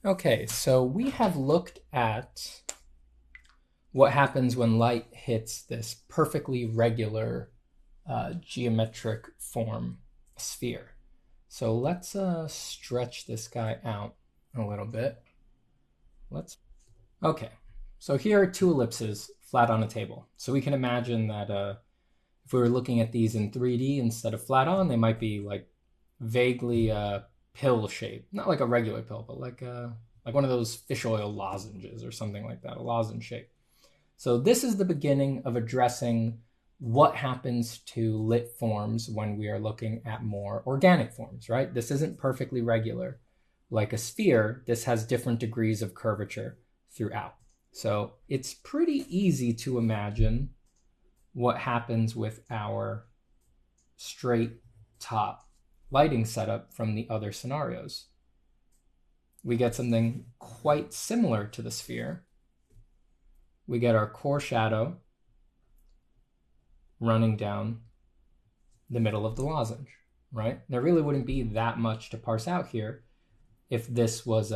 Okay, so we have looked at what happens when light hits this perfectly regular geometric form sphere. So let's stretch this guy out a little bit. Let's. Okay, so here are two ellipses flat on a table. So we can imagine that if we were looking at these in 3D instead of flat on, they might be like vaguely pill shaped, not like a regular pill, but like one of those fish oil lozenges or something like that, a lozenge shape. So this is the beginning of addressing what happens to lit forms when we are looking at more organic forms, right? This isn't perfectly regular. Like a sphere, this has different degrees of curvature throughout. So it's pretty easy to imagine what happens with our straight top lighting setup from the other scenarios. We get something quite similar to the sphere. We get our core shadow running down the middle of the lozenge, right? There really wouldn't be that much to parse out here if this was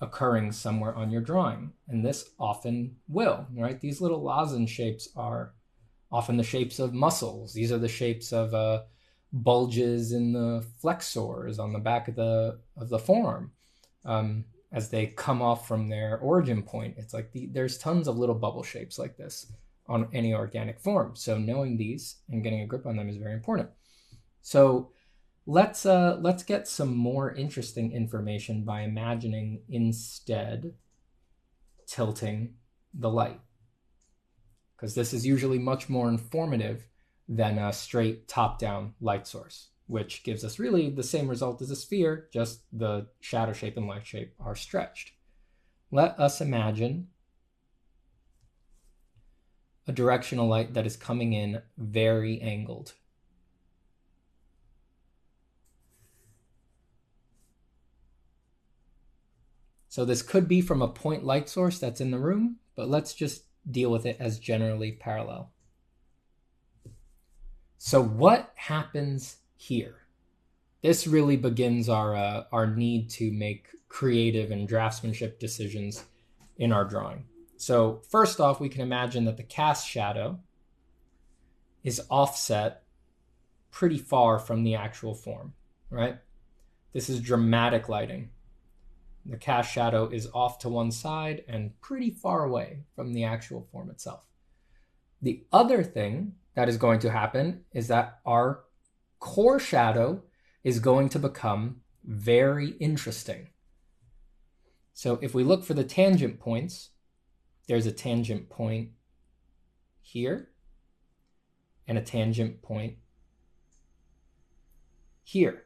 occurring somewhere on your drawing, and this often will, right? These little lozenge shapes are often the shapes of muscles. These are the shapes of bulges in the flexors on the back of the forearm. As they come off from their origin point, it's like there's tons of little bubble shapes like this on any organic form. So knowing these and getting a grip on them is very important. So let's get some more interesting information by imagining instead tilting the light, because this is usually much more informative than a straight top-down light source, which gives us really the same result as a sphere, just the shadow shape and light shape are stretched. Let us imagine a directional light that is coming in very angled. So this could be from a point light source that's in the room, but let's just deal with it as generally parallel. So what happens here? This really begins our need to make creative and draftsmanship decisions in our drawing. So first off, we can imagine that the cast shadow is offset pretty far from the actual form, right? This is dramatic lighting. The cast shadow is off to one side and pretty far away from the actual form itself. The other thing that is going to happen is that our core shadow is going to become very interesting. So if we look for the tangent points, there's a tangent point here and a tangent point here.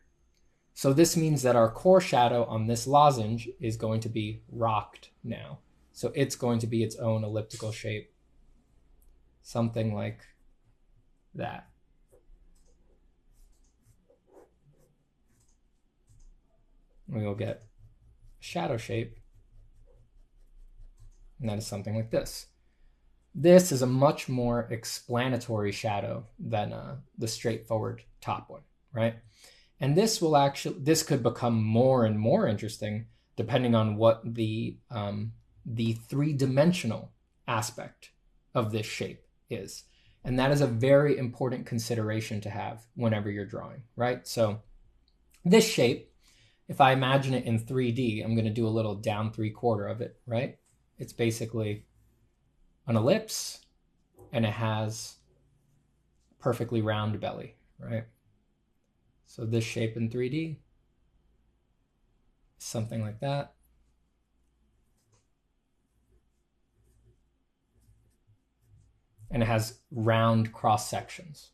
So this means that our core shadow on this lozenge is going to be rocked now. So it's going to be its own elliptical shape, something like that. We will get a shadow shape, and that is something like this. This is a much more explanatory shadow than the straightforward top one, right? And this could become more and more interesting depending on what the three-dimensional aspect of this shape is. And that is a very important consideration to have whenever you're drawing, right? So this shape, if I imagine it in 3D, I'm going to do a little down 3/4 of it, right? It's basically an ellipse, and it has a perfectly round belly, right? So this shape in 3D, something like that. And it has round cross sections.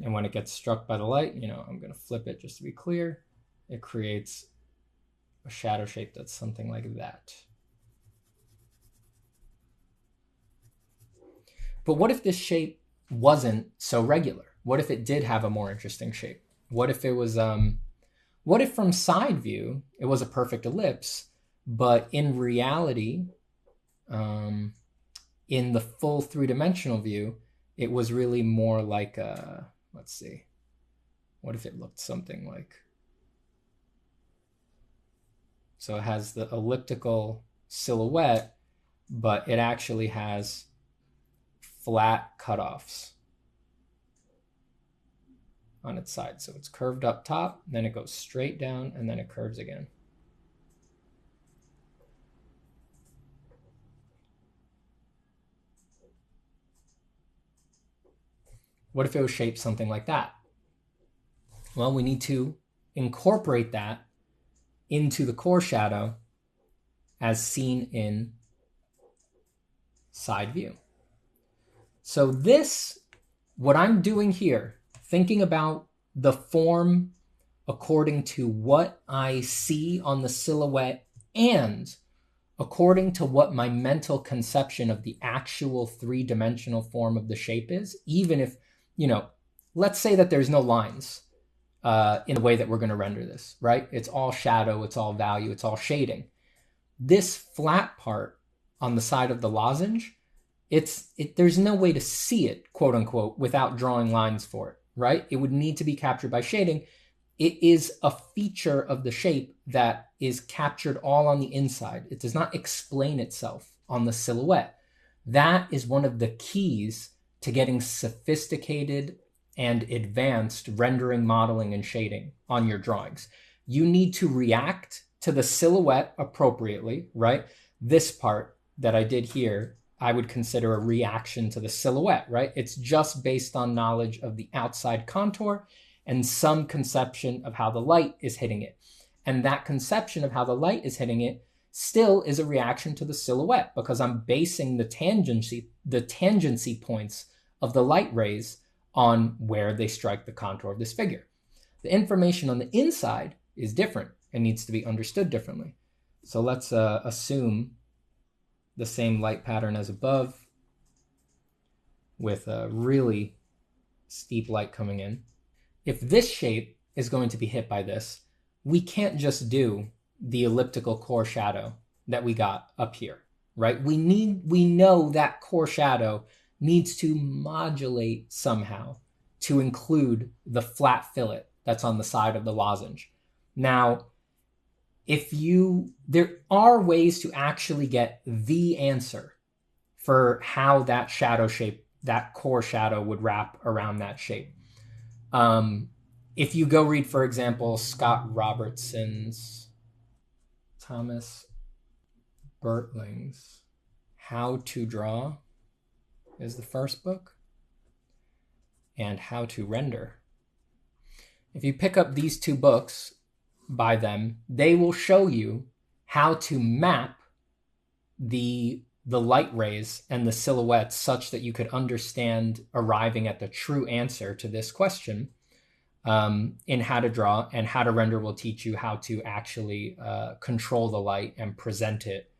And when it gets struck by the light, I'm going to flip it just to be clear. It creates a shadow shape that's something like that. But what if this shape wasn't so regular? What if it did have a more interesting shape? What if it was, what if from side view, it was a perfect ellipse, but in reality, in the full three-dimensional view, it was really more like let's see, what if it looked something like So it has the elliptical silhouette, but it actually has flat cutoffs on its side. So it's curved up top, then it goes straight down, and then it curves again. What if it was shaped something like that? Well, we need to incorporate that into the core shadow as seen in side view. So this, what I'm doing here, thinking about the form according to what I see on the silhouette and according to what my mental conception of the actual three-dimensional form of the shape is, even if, let's say that there's no lines in the way that we're going to render this, right? It's all shadow, it's all value, it's all shading. This flat part on the side of the lozenge, there's no way to see it, quote unquote, without drawing lines for it, right? It would need to be captured by shading. It is a feature of the shape that is captured all on the inside. It does not explain itself on the silhouette. That is one of the keys to getting sophisticated and advanced rendering, modeling, and shading on your drawings. You need to react to the silhouette appropriately, right? This part that I did here, I would consider a reaction to the silhouette, right? It's just based on knowledge of the outside contour and some conception of how the light is hitting it. And that conception of how the light is hitting it still is a reaction to the silhouette because I'm basing the tangency points of the light rays on where they strike the contour of this figure. The information on the inside is different and needs to be understood differently. So let's assume the same light pattern as above with a really steep light coming in. If this shape is going to be hit by this, we can't just do the elliptical core shadow that we got up here, right? We know that core shadow needs to modulate somehow to include the flat fillet that's on the side of the lozenge. Now, there are ways to actually get the answer for how that shadow shape, that core shadow would wrap around that shape. If you go read, for example, Scott Robertson's, Thomas Bertling's How to Draw is the first book, and How to Render. If you pick up these two books by them, they will show you how to map the light rays and the silhouettes such that you could understand arriving at the true answer to this question. In How to Draw, and How to Render will teach you how to actually control the light and present it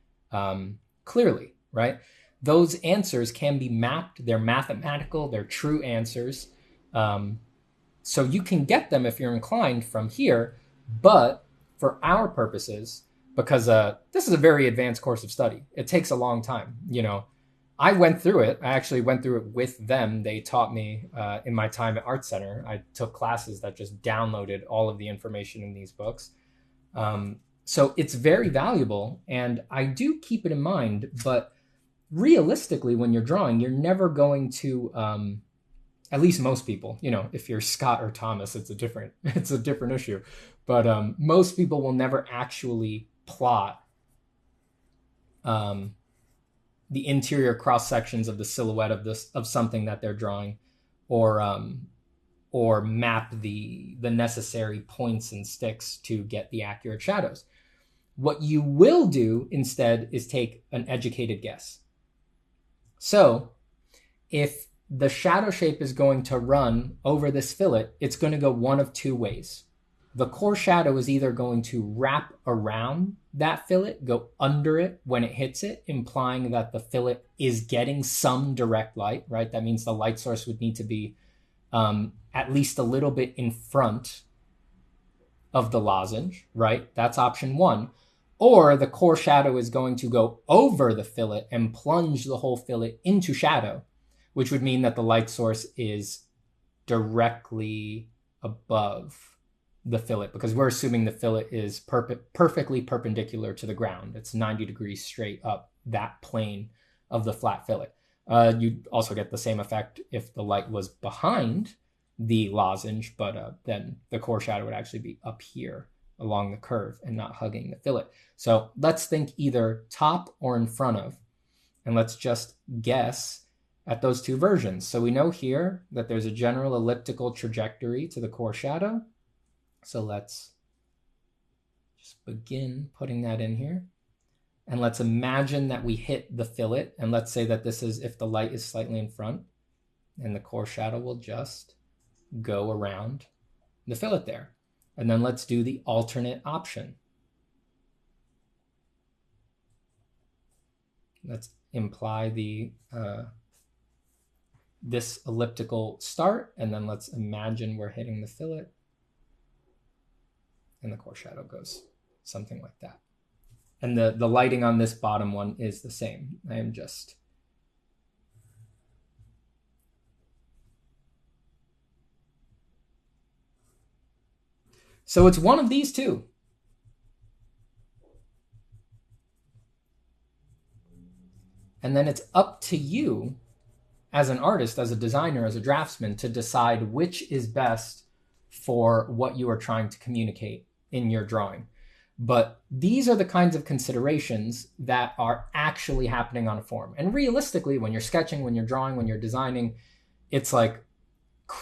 clearly, right? Those answers can be mapped. They're mathematical. They're true answers. So you can get them if you're inclined from here. But for our purposes, because this is a very advanced course of study, it takes a long time. I went through it. I actually went through it with them. They taught me in my time at Art Center. I took classes that just downloaded all of the information in these books. So it's very valuable, and I do keep it in mind. But realistically, when you're drawing, you're never going to, at least most people, if you're Scott or Thomas, it's a different issue. But most people will never actually plot the interior cross sections of the silhouette of something that they're drawing, or map the necessary points and sticks to get the accurate shadows. What you will do instead is take an educated guess. So if the shadow shape is going to run over this fillet, it's going to go one of two ways. The core shadow is either going to wrap around that fillet, go under it when it hits it, implying that the fillet is getting some direct light, right? That means the light source would need to be at least a little bit in front of the lozenge, right? That's option one. Or the core shadow is going to go over the fillet and plunge the whole fillet into shadow, which would mean that the light source is directly above the fillet, because we're assuming the fillet is perfectly perpendicular to the ground. It's 90 degrees straight up that plane of the flat fillet. You'd also get the same effect if the light was behind the lozenge, but then the core shadow would actually be up here along the curve and not hugging the fillet. So let's think either top or in front of, and let's just guess at those two versions. So we know here that there's a general elliptical trajectory to the core shadow. So let's just begin putting that in here. And let's imagine that we hit the fillet. And let's say that this is if the light is slightly in front, and the core shadow will just go around the fillet there. And then let's do the alternate option. Let's imply the this elliptical start, and then let's imagine we're hitting the fillet, and the core shadow goes something like that. And the lighting on this bottom one is the same. I am just so it's one of these two. And then it's up to you as an artist, as a designer, as a draftsman, to decide which is best for what you are trying to communicate in your drawing. But these are the kinds of considerations that are actually happening on a form. And realistically, when you're sketching, when you're drawing, when you're designing, it's like,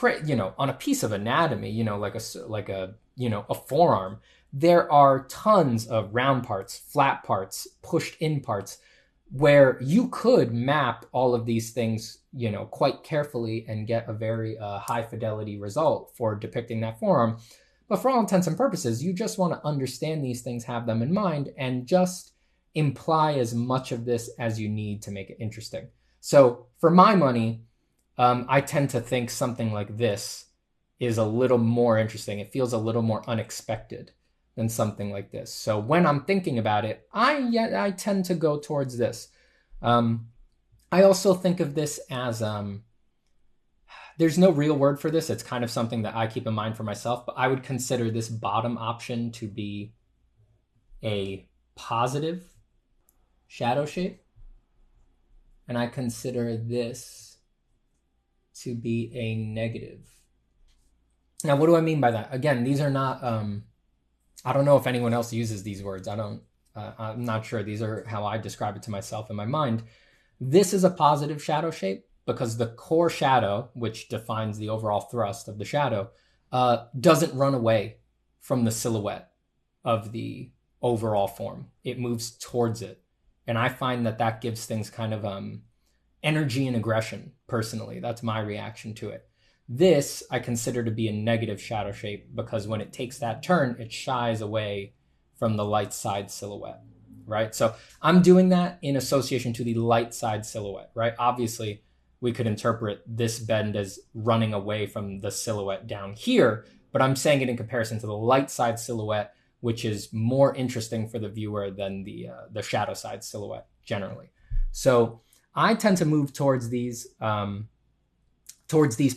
on a piece of anatomy, like a forearm, there are tons of round parts, flat parts, pushed in parts, where you could map all of these things, quite carefully and get a very high fidelity result for depicting that forearm. But for all intents and purposes, you just want to understand these things, have them in mind, and just imply as much of this as you need to make it interesting. So for my money, I tend to think something like this is a little more interesting. It feels a little more unexpected than something like this. So when I'm thinking about it, I tend to go towards this. I also think of this as, there's no real word for this. It's kind of something that I keep in mind for myself, but I would consider this bottom option to be a positive shadow shape. And I consider this to be a negative. Now, what do I mean by that? Again, these are not, I don't know if anyone else uses these words. I'm not sure. These are how I describe it to myself in my mind. This is a positive shadow shape because the core shadow, which defines the overall thrust of the shadow, doesn't run away from the silhouette of the overall form. It moves towards it. And I find that gives things kind of energy and aggression, personally. That's my reaction to it. This I consider to be a negative shadow shape because when it takes that turn, it shies away from the light side silhouette, right? So I'm doing that in association to the light side silhouette, right? Obviously, we could interpret this bend as running away from the silhouette down here, but I'm saying it in comparison to the light side silhouette, which is more interesting for the viewer than the shadow side silhouette generally. So I tend to move towards these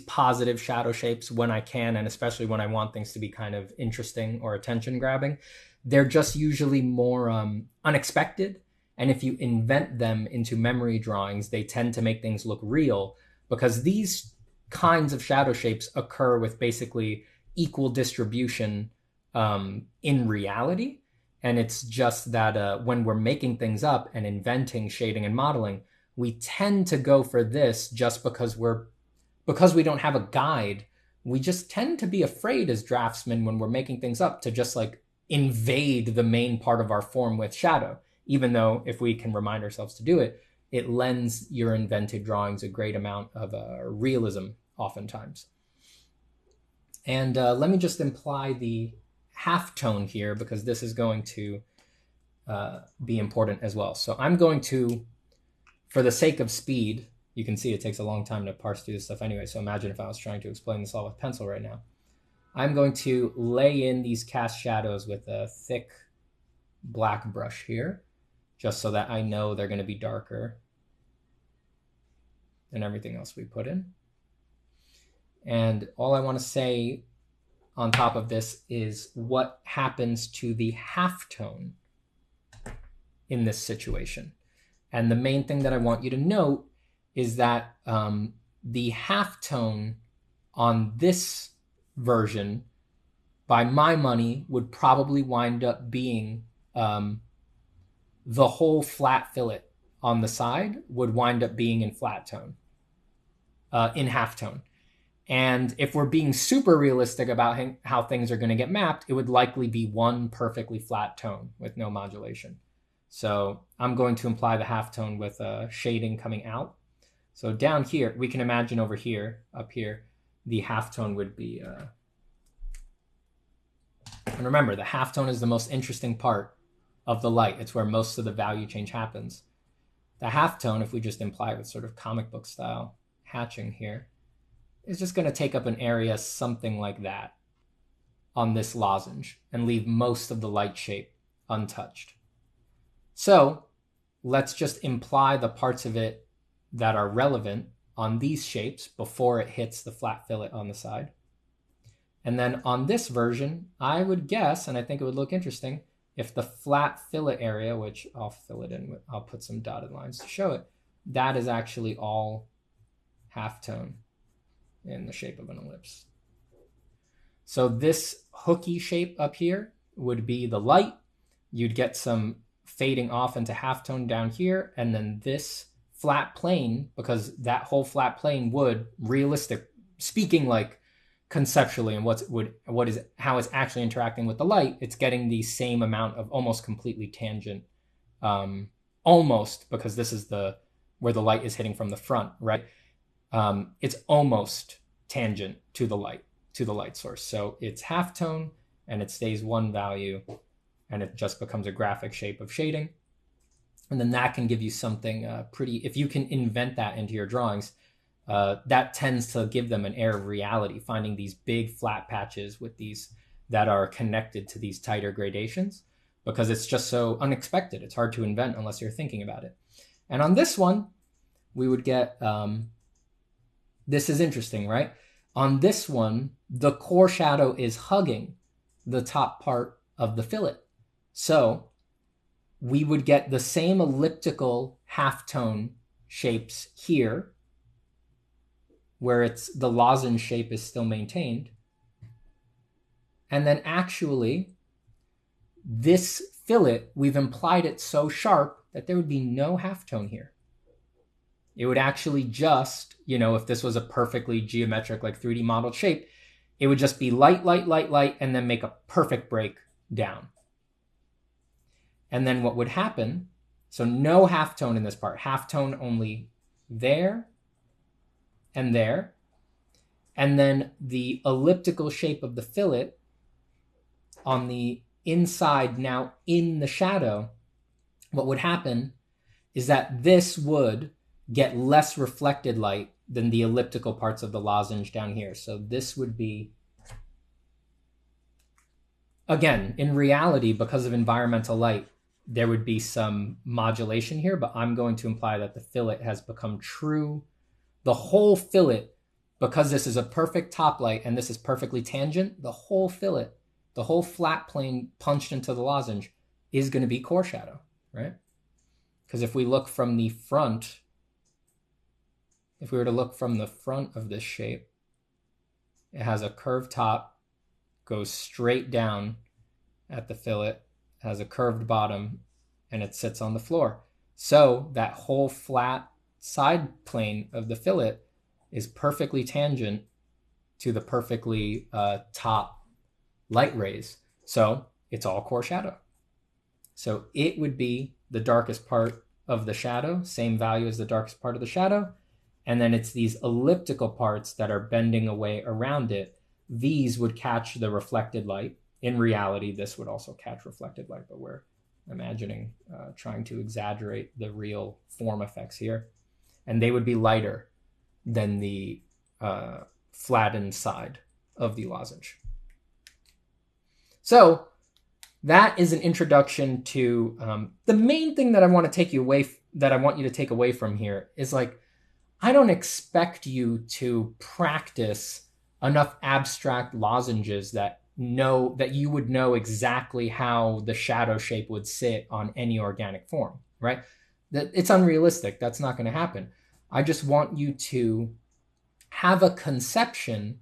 positive shadow shapes when I can, and especially when I want things to be kind of interesting or attention grabbing. They're just usually more unexpected. And if you invent them into memory drawings, they tend to make things look real because these kinds of shadow shapes occur with basically equal distribution in reality. And it's just that when we're making things up and inventing shading and modeling, we tend to go for this just because we don't have a guide. We just tend to be afraid as draftsmen when we're making things up to just like invade the main part of our form with shadow, even though if we can remind ourselves to do it, it lends your invented drawings a great amount of realism oftentimes. And let me just imply the halftone here because this is going to be important as well. So I'm going to, for the sake of speed, you can see it takes a long time to parse through this stuff anyway, so imagine if I was trying to explain this all with pencil right now. I'm going to lay in these cast shadows with a thick black brush here, just so that I know they're going to be darker than everything else we put in. And all I want to say on top of this is what happens to the halftone in this situation. And the main thing that I want you to note is that the halftone on this version, by my money, would probably wind up being the whole flat fillet on the side would wind up being in flat tone, in halftone. And if we're being super realistic about how things are going to get mapped, it would likely be one perfectly flat tone with no modulation. So I'm going to imply the halftone with shading coming out. So down here, we can imagine over here, up here, the halftone would be... And remember, the halftone is the most interesting part of the light. It's where most of the value change happens. The halftone, if we just imply with sort of comic book style hatching here, is just going to take up an area something like that on this lozenge and leave most of the light shape untouched. So let's just imply the parts of it that are relevant on these shapes before it hits the flat fillet on the side. And then on this version, I would guess, and I think it would look interesting, if the flat fillet area, which I'll fill it in with, I'll put some dotted lines to show it, that is actually all halftone in the shape of an ellipse. So this hooky shape up here would be the light. You'd get some fading off into halftone down here, and then this flat plane, because that whole flat plane would, realistic speaking, like conceptually, and how it's actually interacting with the light, it's getting the same amount of almost completely tangent, almost, because this is where the light is hitting from the front, right? It's almost tangent to the light source. So it's halftone and it stays one value and it just becomes a graphic shape of shading. And then that can give you something pretty, if you can invent that into your drawings, that tends to give them an air of reality, finding these big flat patches with these that are connected to these tighter gradations, because it's just so unexpected. It's hard to invent unless you're thinking about it. And on this one, we would get, this is interesting, right? On this one, the core shadow is hugging the top part of the fillet. So we would get the same elliptical halftone shapes here, where it's the lozenge shape is still maintained. And then actually, this fillet, we've implied it so sharp that there would be no halftone here. It would actually just, if this was a perfectly geometric, like 3D modeled shape, it would just be light, light, light, light, and then make a perfect break down. And then what would happen, so no halftone in this part, halftone only there and there. And then the elliptical shape of the fillet on the inside, now in the shadow, what would happen is that this would get less reflected light than the elliptical parts of the lozenge down here. So this would be, again, in reality, because of environmental light, there would be some modulation here, but I'm going to imply that the fillet has become true. The whole fillet, because this is a perfect top light and this is perfectly tangent, the whole fillet, the whole flat plane punched into the lozenge is going to be core shadow, right? Because if we look from the front, if we were to look from the front of this shape, it has a curved top, goes straight down at the fillet, has a curved bottom, and it sits on the floor. So that whole flat side plane of the fillet is perfectly tangent to the perfectly top light rays. So it's all core shadow. So it would be the darkest part of the shadow, same value as the darkest part of the shadow. And then it's these elliptical parts that are bending away around it. These would catch the reflected light. In reality, this would also catch reflected light, but we're imagining trying to exaggerate the real form effects here. And they would be lighter than the flattened side of the lozenge. So that is an introduction to the main thing that I want you to take away from here is, like, I don't expect you to practice enough abstract lozenges that you would know exactly how the shadow shape would sit on any organic form, right? That it's unrealistic. That's not going to happen. I just want you to have a conception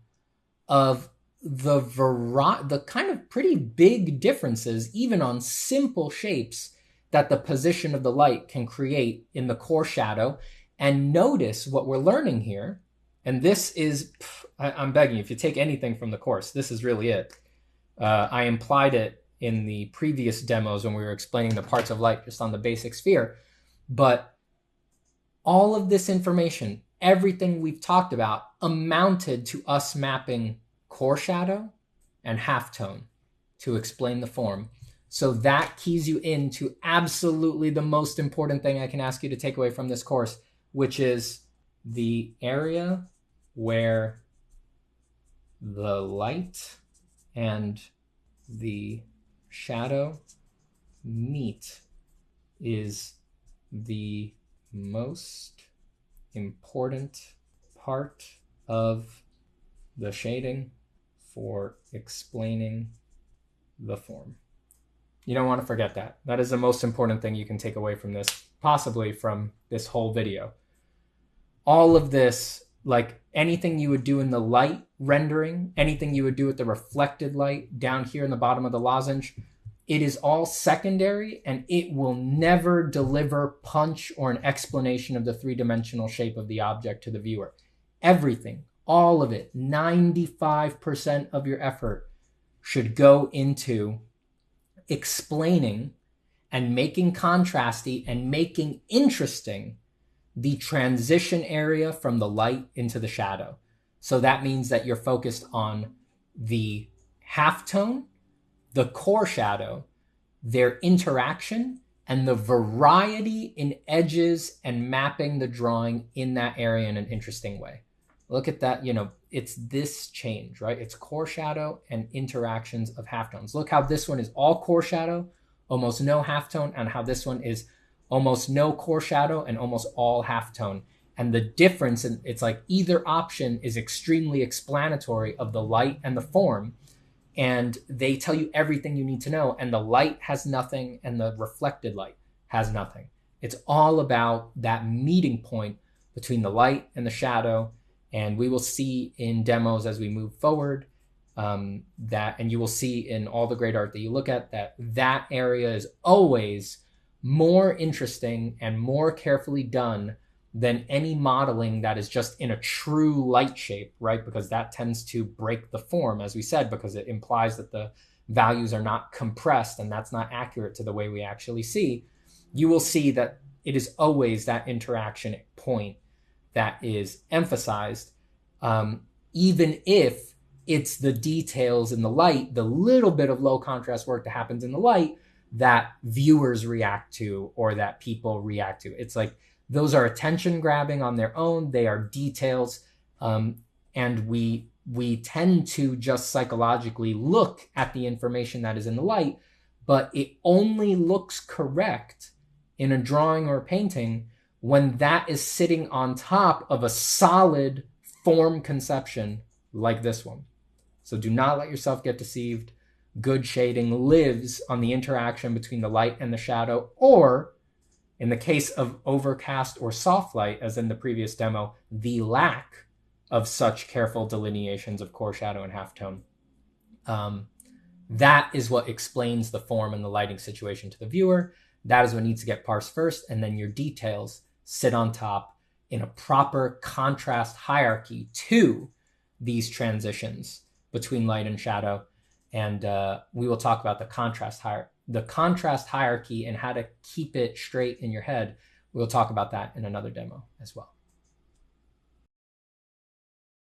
of the kind of pretty big differences, even on simple shapes, that the position of the light can create in the core shadow. And notice what we're learning here. And this is, I'm begging you, if you take anything from the course, this is really it. I implied it in the previous demos when we were explaining the parts of light just on the basic sphere. But all of this information, everything we've talked about, amounted to us mapping core shadow and halftone to explain the form. So that keys you into absolutely the most important thing I can ask you to take away from this course, which is the area where the light and the shadow meet is the most important part of the shading for explaining the form. You don't want to forget that. That is the most important thing you can take away from this, possibly from this whole video. All of this, like anything you would do in the light rendering, anything you would do with the reflected light down here in the bottom of the lozenge, it is all secondary, and it will never deliver punch or an explanation of the three-dimensional shape of the object to the viewer. Everything, all of it, 95% of your effort should go into explaining and making contrasty and making interesting the transition area from the light into the shadow. So that means that you're focused on the halftone, the core shadow, their interaction, and the variety in edges and mapping the drawing in that area in an interesting way. Look at that, it's this change, right? It's core shadow and interactions of halftones. Look how this one is all core shadow, almost no halftone, and how this one is almost no core shadow and almost all halftone. And the difference, it's like either option is extremely explanatory of the light and the form, and they tell you everything you need to know, and the light has nothing and the reflected light has nothing. It's all about that meeting point between the light and the shadow. And we will see in demos as we move forward that, and you will see in all the great art that you look at, that area is always more interesting and more carefully done than any modeling that is just in a true light shape, right? Because that tends to break the form, as we said, because it implies that the values are not compressed, and that's not accurate to the way we actually see. You will see that it is always that interaction point that is emphasized, even if it's the details in the light, the little bit of low contrast work that happens in the light that viewers react to or that people react to. It's like those are attention grabbing on their own. They are details, and we tend to just psychologically look at the information that is in the light, but it only looks correct in a drawing or a painting when that is sitting on top of a solid form conception like this one. So do not let yourself get deceived. Good shading lives on the interaction between the light and the shadow, or in the case of overcast or soft light, as in the previous demo, the lack of such careful delineations of core shadow and halftone. That is what explains the form and the lighting situation to the viewer. That is what needs to get parsed first, and then your details sit on top in a proper contrast hierarchy to these transitions between light and shadow. And we will talk about the contrast hierarchy and how to keep it straight in your head. We'll talk about that in another demo as well.